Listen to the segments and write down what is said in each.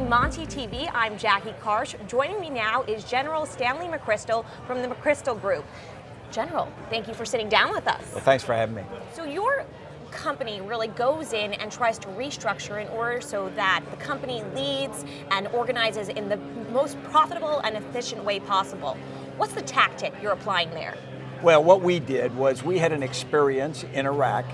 watching Monty TV. I'm Jackie Karsh. Joining me now is General Stanley McChrystal from the McChrystal Group. General, thank you for sitting down with us. Well, thanks for having me. So your company really goes in and tries to restructure in order so that the company leads and organizes in the most profitable and efficient way possible. What's the tactic you're applying there? Well, what we did was we had an experience in Iraq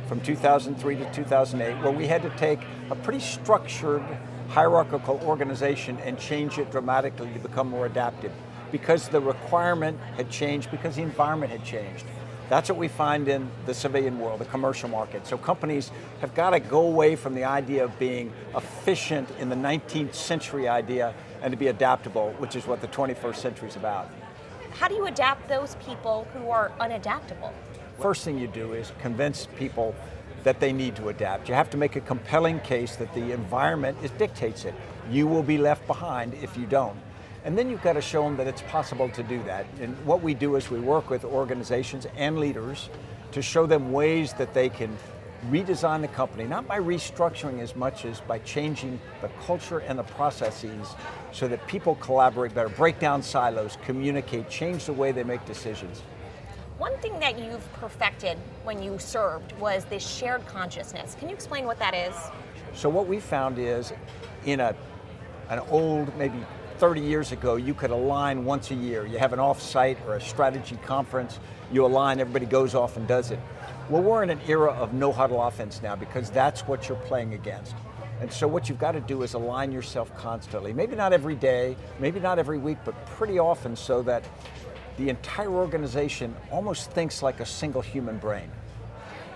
from 2003 to 2008 where we had to take a pretty structured hierarchical organization and change it dramatically to become more adaptive because the requirement had changed, because the environment had changed. That's what we find in the civilian world, the commercial market. So companies have got to go away from the idea of being efficient in the 19th century idea and to be adaptable, which is what the 21st century is about. How do you adapt those people who are unadaptable? First thing you do is convince people that they need to adapt. You have to make a compelling case that the environment dictates it. You will be left behind if you don't. And then you've got to show them that it's possible to do that. And what we do is we work with organizations and leaders to show them ways that they can redesign the company, not by restructuring as much as by changing the culture and the processes so that people collaborate better, break down silos, communicate, change the way they make decisions. One thing that you've perfected when you served was this shared consciousness. Can you explain what that is? So what we found is in an old, maybe 30 years ago, you could align once a year. You have an off-site or a strategy conference, you align, everybody goes off and does it. Well, we're in an era of no-huddle offense now because that's what you're playing against. And so what you've got to do is align yourself constantly. Maybe not every day, maybe not every week, but pretty often so that the entire organization almost thinks like a single human brain.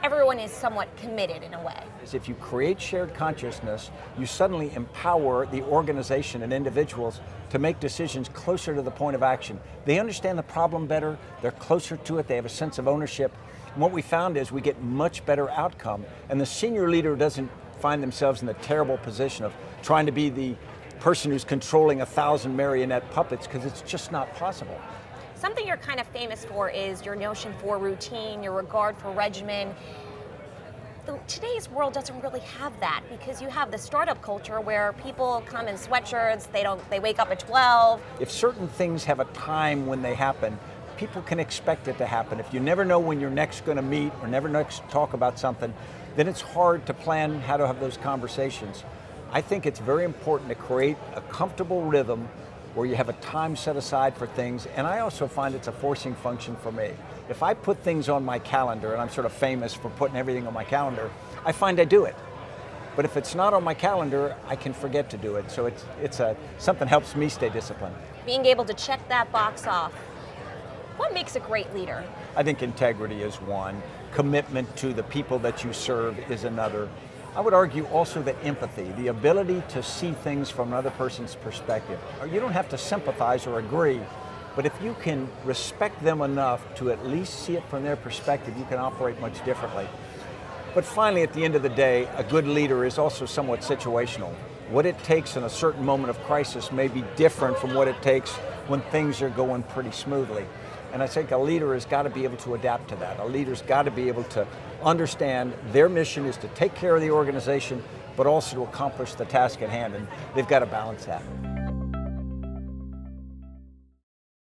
Everyone is somewhat committed in a way. If you create shared consciousness, you suddenly empower the organization and individuals to make decisions closer to the point of action. They understand the problem better, they're closer to it, they have a sense of ownership. And what we found is we get much better outcome, and the senior leader doesn't find themselves in the terrible position of trying to be the person who's controlling 1,000 marionette puppets, because it's just not possible. Something you're kind of famous for is your notion for routine, your regard for regimen. Today's world doesn't really have that because you have the startup culture where people come in sweatshirts, they wake up at 12. If certain things have a time when they happen, people can expect it to happen. If you never know when you're next going to meet or never next talk about something, then it's hard to plan how to have those conversations. I think it's very important to create a comfortable rhythm where you have a time set aside for things, and I also find it's a forcing function for me. If I put things on my calendar, and I'm sort of famous for putting everything on my calendar, I find I do it. But if it's not on my calendar, I can forget to do it. So something helps me stay disciplined. Being able to check that box off. What makes a great leader? I think integrity is one. Commitment to the people that you serve is another. I would argue also that empathy, the ability to see things from another person's perspective. You don't have to sympathize or agree, but if you can respect them enough to at least see it from their perspective, you can operate much differently. But finally, at the end of the day, a good leader is also somewhat situational. What it takes in a certain moment of crisis may be different from what it takes when things are going pretty smoothly. And I think a leader has got to be able to adapt to that. A leader's got to be able to understand their mission is to take care of the organization, but also to accomplish the task at hand, and they've got to balance that.